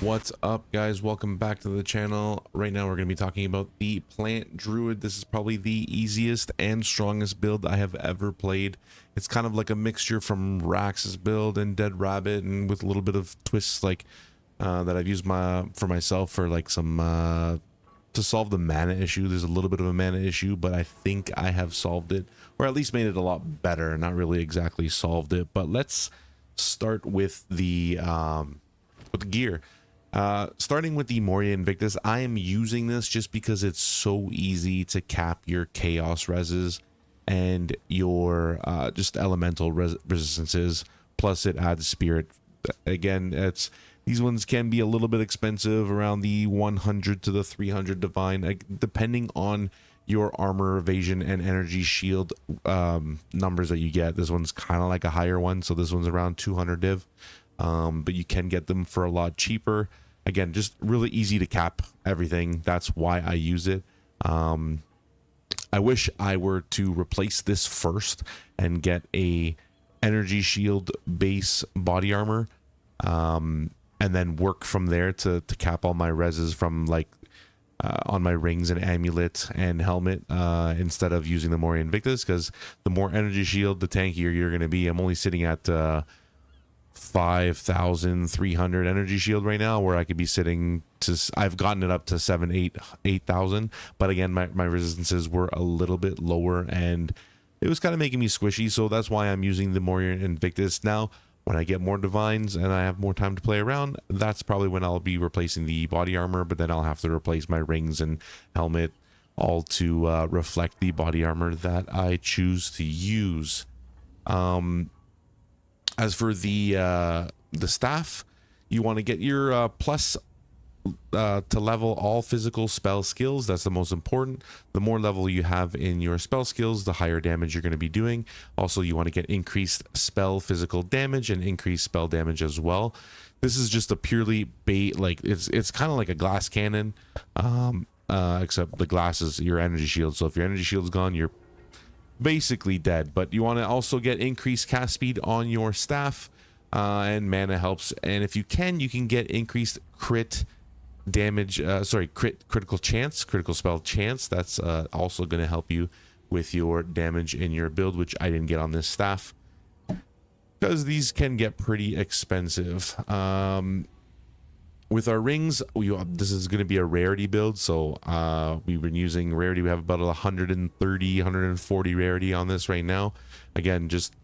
What's up, guys? Welcome back to the channel. Right now we're going to be talking about the Plant Druid. This is probably the easiest and strongest build I have ever played. It's kind of like a mixture from Rax's build and Dead Rabbit, and with a little bit of twists like that I've used for myself for like some to solve the mana issue. There's a little bit of a mana issue, but I think I have solved it, or at least made it a lot better. Not really exactly solved it, but let's start with the gear. Starting with the Moria Invictus, I am using this just because it's so easy to cap your chaos reses and your just elemental resistances. Plus, it adds spirit. Again, these ones can be a little bit expensive, around the 100 to the 300 divine, depending on your armor, evasion, and energy shield numbers that you get. This one's kind of like a higher one, so this one's around 200 div, but you can get them for a lot cheaper. Again, just really easy to cap everything. That's why I use it. I wish I were to replace this first and get a energy shield base body armor, and then work from there to cap all my reses from like on my rings and amulet and helmet, instead of using the Moria Invictus, because the more energy shield, the tankier you're going to be. I'm only sitting at 5,300 energy shield right now, where I could be sitting to, I've gotten it up to 8,000, but again, my resistances were a little bit lower and it was kind of making me squishy, so that's why I'm using the Moria Invictus. Now when I get more divines and I have more time to play around, that's probably when I'll be replacing the body armor, but then I'll have to replace my rings and helmet, all to reflect the body armor that I choose to use. As for the staff, you want to get your plus to level all physical spell skills. That's the most important. The more level you have in your spell skills, the higher damage you're going to be doing. Also, you want to get increased spell physical damage and increased spell damage as well. This is just a purely bait, like it's kind of like a glass cannon, except the glass is your energy shield. So if your energy shield's gone, you're basically dead. But you want to also get increased cast speed on your staff, and mana helps. And if you can get increased crit damage, critical spell chance. That's also going to help you with your damage in your build, which I didn't get on this staff because these can get pretty expensive. With our rings, this is going to be a rarity build, so we've been using rarity. We have about 130, 140 rarity on this right now. Again, just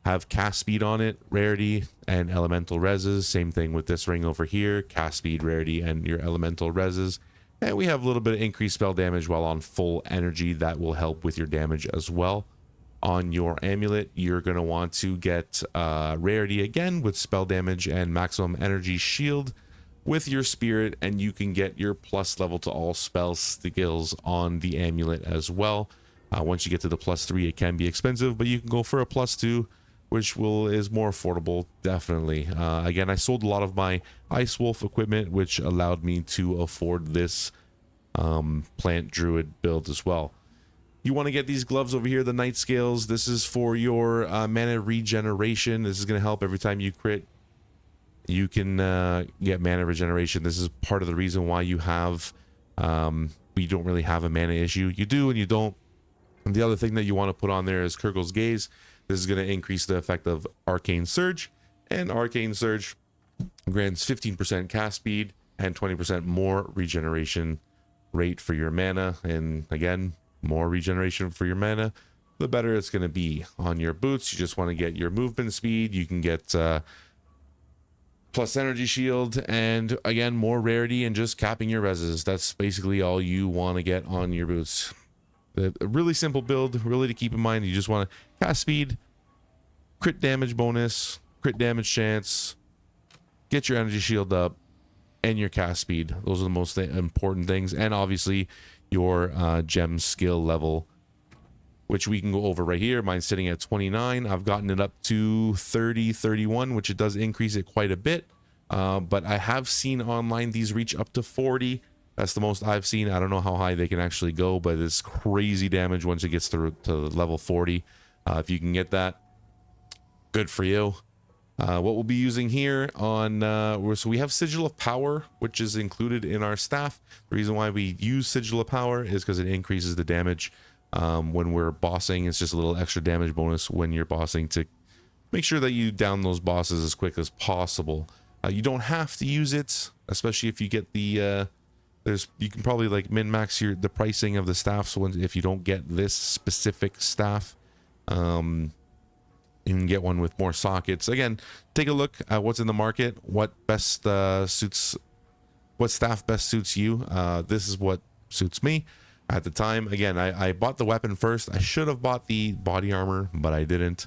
have cast speed on it, rarity, and elemental reses. Same thing with this ring over here, cast speed, rarity, and your elemental reses. And we have a little bit of increased spell damage while on full energy. That will help with your damage as well. On your amulet, you're going to want to get rarity again with spell damage and maximum energy shield with your spirit, and you can get your plus level to all spell skills on the amulet as well. Once you get to the +3, it can be expensive, but you can go for a +2, which is more affordable, definitely. Again, I sold a lot of my Ice Wolf equipment, which allowed me to afford this Plant Druid build as well. You want to get these gloves over here, the Night Scales. This is for your mana regeneration. This is going to help every time you crit. You can get mana regeneration. This is part of the reason why you have we don't really have a mana issue. You do and you don't. And the other thing that you want to put on there is Kurgal's Gaze. This is going to increase the effect of Arcane Surge, and Arcane Surge grants 15% cast speed and 20% more regeneration rate for your mana. And again, more regeneration for your mana, the better it's going to be. On your boots, you just want to get your movement speed. You can get plus energy shield, and again, more rarity and just capping your reses. That's basically all you want to get on your boots. A really simple build, really to keep in mind. You just want to cast speed, crit damage bonus, crit damage chance, get your energy shield up, and your cast speed. Those are the most important things. And obviously your gem skill level, which we can go over right here. Mine's sitting at 29. I've gotten it up to 30, 31, which it does increase it quite a bit. But I have seen online these reach up to 40. That's the most I've seen. I don't know how high they can actually go, but it's crazy damage once it gets to level 40. If you can get that, good for you. What we'll be using here on so we have Sigil of Power, which is included in our staff. The reason why we use Sigil of Power is because it increases the damage when we're bossing. It's just a little extra damage bonus when you're bossing to make sure that you down those bosses as quick as possible. You don't have to use it, especially if you get the you can probably like min-max the pricing of the staff. So if you don't get this specific staff, you can get one with more sockets. Again, take a look at what's in the market, what best suits, what staff best suits you. This is what suits me at the time. Again, I bought the weapon first. I should have bought the body armor, but I didn't.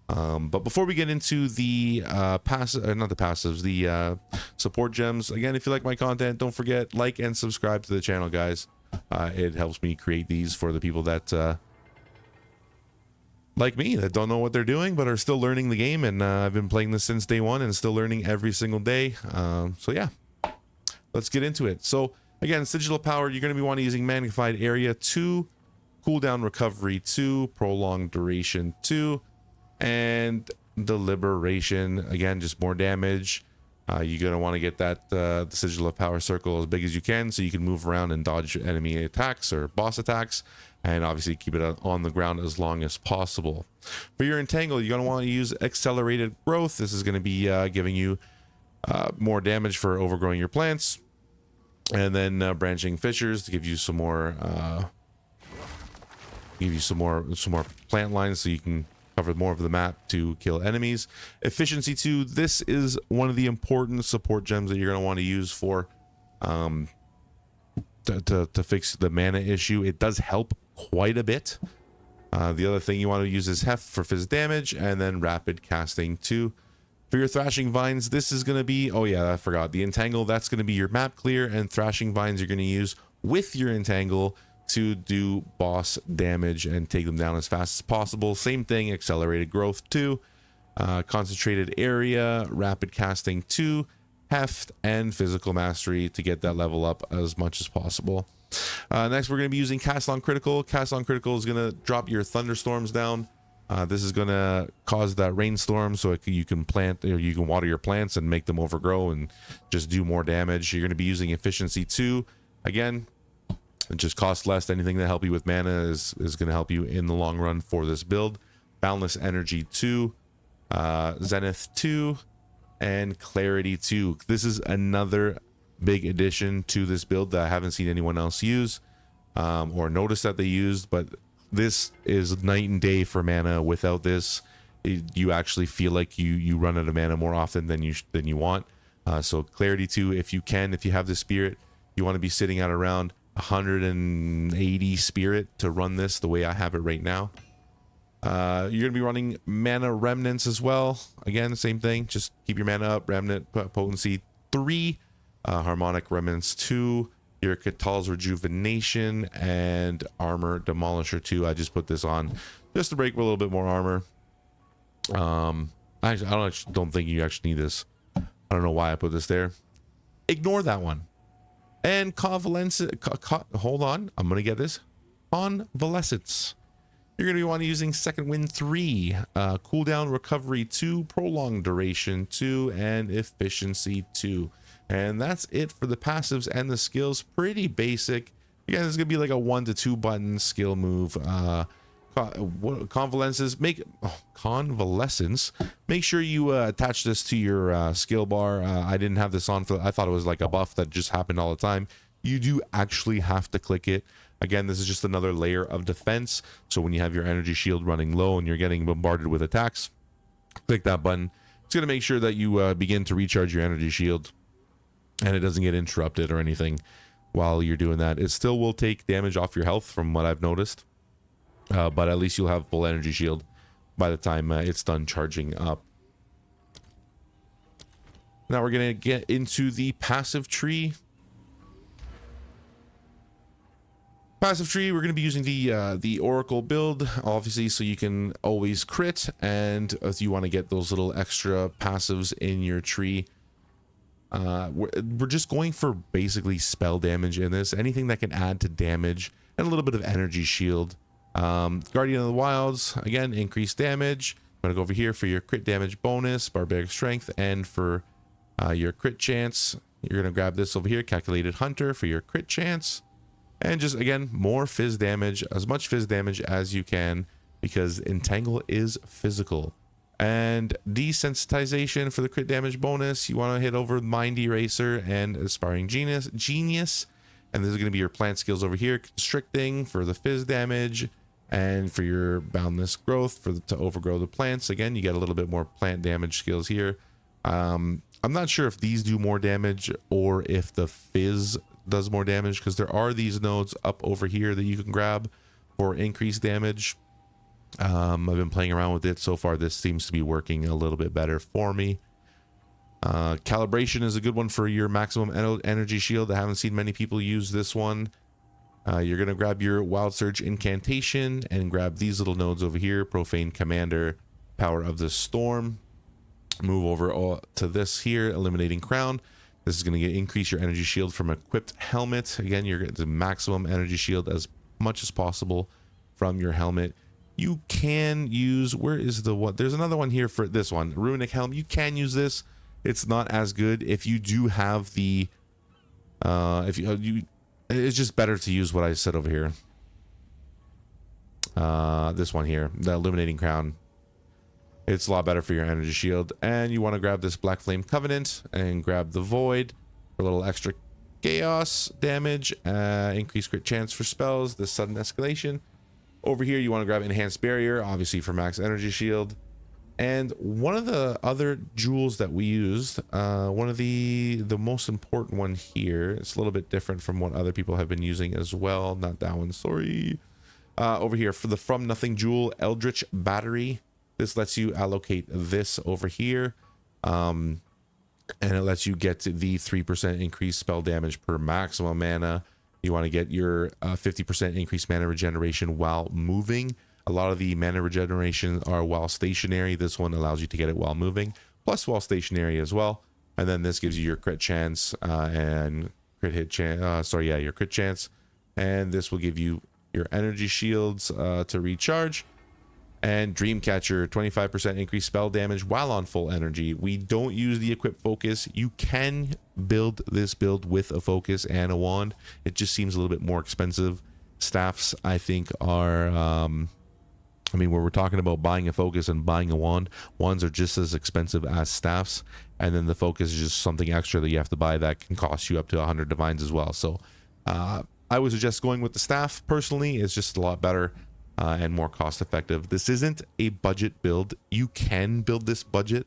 But before we get into the not the passives, the support gems, again, if you like my content, don't forget, like and subscribe to the channel, guys. It helps me create these for the people that like me, that don't know what they're doing but are still learning the game. And I've been playing this since day one and still learning every single day. So yeah, let's get into it. So again, Sigil of Power, you're going to be wanting using Magnified Area 2, Cooldown Recovery 2, Prolonged Duration 2, and Deliberation. Again, just more damage. You're going to want to get that the Sigil of Power circle as big as you can so you can move around and dodge enemy attacks or boss attacks, and obviously keep it on the ground as long as possible. For your Entangle, you're going to want to use Accelerated Growth. This is going to be giving you more damage for overgrowing your plants, and then Branching Fissures to give you some more plant lines so you can cover more of the map to kill enemies. Efficiency 2, this is one of the important support gems that you're going to want to use for to fix the mana issue. It does help quite a bit. The other thing you want to use is Heft for phys damage, and then Rapid Casting 2. For your Thrashing Vines, this is going to be, oh yeah, I forgot, the Entangle, that's going to be your map clear, and Thrashing Vines you're going to use with your Entangle to do boss damage and take them down as fast as possible. Same thing, Accelerated Growth 2, Concentrated Area, Rapid Casting 2, Heft, and Physical Mastery to get that level up as much as possible. Next, we're going to be using Cast on Critical. Cast on Critical is going to drop your Thunderstorms down. This is going to cause that rainstorm so you can plant, or you can water your plants and make them overgrow and just do more damage. You're going to be using Efficiency 2. Again, it just costs less. Anything that help you with mana is going to help you in the long run for this build. Boundless Energy 2, Zenith 2, and Clarity 2. This is another big addition to this build that I haven't seen anyone else use or notice that they used, but this is night and day for mana. Without this, you actually feel like you run out of mana more often than you want. So Clarity 2, if you have the spirit, you want to be sitting at around 180 spirit to run this the way I have it right now. You're gonna be running Mana Remnants as well. Again, same thing, just keep your mana up. Remnant Potency 3, Harmonic Remnants 2, your Catal's Rejuvenation, and Armor Demolisher 2. I just put this on just to break with a little bit more armor. I don't think you actually need this. I don't know why I put this there. Ignore that one. And Convalescence, hold on, I'm gonna get this. Convalescence. You're gonna be wanting using Second Wind 3, Cooldown Recovery 2, Prolonged Duration 2, and Efficiency 2. And that's it for the passives and the skills. Pretty basic. Again, this is gonna be like a 1 to 2 button skill move. Convalescence. Make sure you attach this to your skill bar. I didn't have this on I thought it was like a buff that just happened all the time. You do actually have to click it. Again, this is just another layer of defense. So when you have your energy shield running low and you're getting bombarded with attacks, click that button. It's going to make sure that you begin to recharge your energy shield and it doesn't get interrupted or anything while you're doing that. It still will take damage off your health from what I've noticed, but at least you'll have full energy shield by the time it's done charging up. Now we're going to get into the passive tree. Passive tree, we're going to be using the Oracle build, obviously, so you can always crit, and if you want to get those little extra passives in your tree, we're just going for basically spell damage in this. Anything that can add to damage and a little bit of energy shield. Guardian of the Wilds, again, increased damage. I'm gonna go over here for your crit damage bonus, barbaric strength, and for your crit chance, you're gonna grab this over here, calculated hunter, for your crit chance. And just again, more fizz damage, as much fizz damage as you can, because entangle is physical. And desensitization for the crit damage bonus, you want to hit over mind eraser and aspiring genius. And this is going to be your plant skills over here, constricting for the fizz damage, and for your boundless growth to overgrow the plants. Again, you get a little bit more plant damage skills here. I'm not sure if these do more damage or if the fizz does more damage, because there are these nodes up over here that you can grab for increased damage. I've been playing around with it so far. This seems to be working a little bit better for me. Calibration is a good one for your maximum energy shield. I haven't seen many people use this one. You're going to grab your Wild Surge incantation and grab these little nodes over here. Profane Commander, Power of the Storm. Move over to this here, Eliminating Crown. This is going to increase your energy shield from equipped helmet. Again, you're getting the maximum energy shield as much as possible from your helmet. You can use, where is the one? There's another one here for this one, Runic Helm. You can use this. It's not as good if you do have the it's just better to use what I said over here. This one here, the Illuminating Crown. It's a lot better for your energy shield. And you want to grab this Black Flame Covenant and grab the Void for a little extra chaos damage, increased crit chance for spells, the sudden escalation. Over here, you want to grab Enhanced Barrier, obviously for max energy shield. And one of the other jewels that we used, one of the most important one here, it's a little bit different from what other people have been using as well. Not that one, sorry. Over here for the From Nothing jewel, Eldritch Battery. This lets you allocate this over here. And it lets you get to the 3% increased spell damage per maximum mana. You want to get your 50% increased mana regeneration while moving. A lot of the mana regeneration are while stationary. This one allows you to get it while moving, plus while stationary as well. And then this gives you your crit chance and crit hit chance. Your crit chance. And this will give you your energy shields to recharge. And Dreamcatcher, 25% increased spell damage while on full energy. We don't use the equip focus. You can build this build with a focus and a wand. It just seems a little bit more expensive. Staffs, I think, are when we're talking about buying a focus and buying a wand, wands are just as expensive as staffs. And then the focus is just something extra that you have to buy that can cost you up to 100 divines as well. So I would suggest going with the staff. Personally, it's just a lot better and more cost effective. This isn't a budget build. You can build this budget.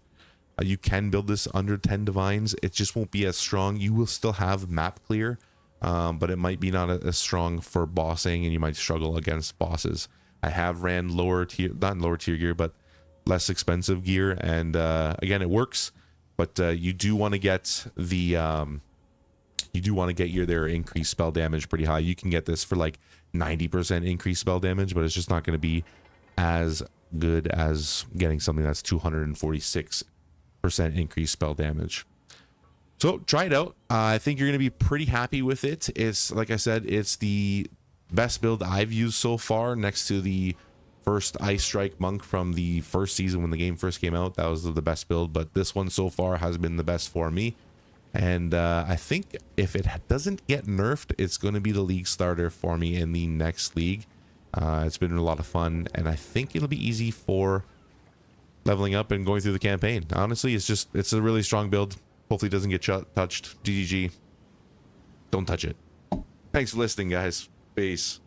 You can build this under 10 divines. It just won't be as strong. You will still have map clear, but it might be not as strong for bossing, and you might struggle against bosses. I have ran lower tier, not lower tier gear, but less expensive gear, and again, it works. But you do want to get the their increased spell damage pretty high. You can get this for like 90% increased spell damage, but it's just not going to be as good as getting something that's 246% increased spell damage. So try it out. I think you're going to be pretty happy with it. It's, like I said, it's the best build I've used so far, next to the first Ice Strike Monk from the first season when the game first came out. That was the best build, but this one so far has been the best for me. And I think if it doesn't get nerfed, it's going to be the league starter for me in the next league. It's been a lot of fun, and I think it'll be easy for leveling up and going through the campaign. Honestly, it's a really strong build. Hopefully it doesn't get touched. GGG. Don't touch it. Thanks for listening, guys. Peace.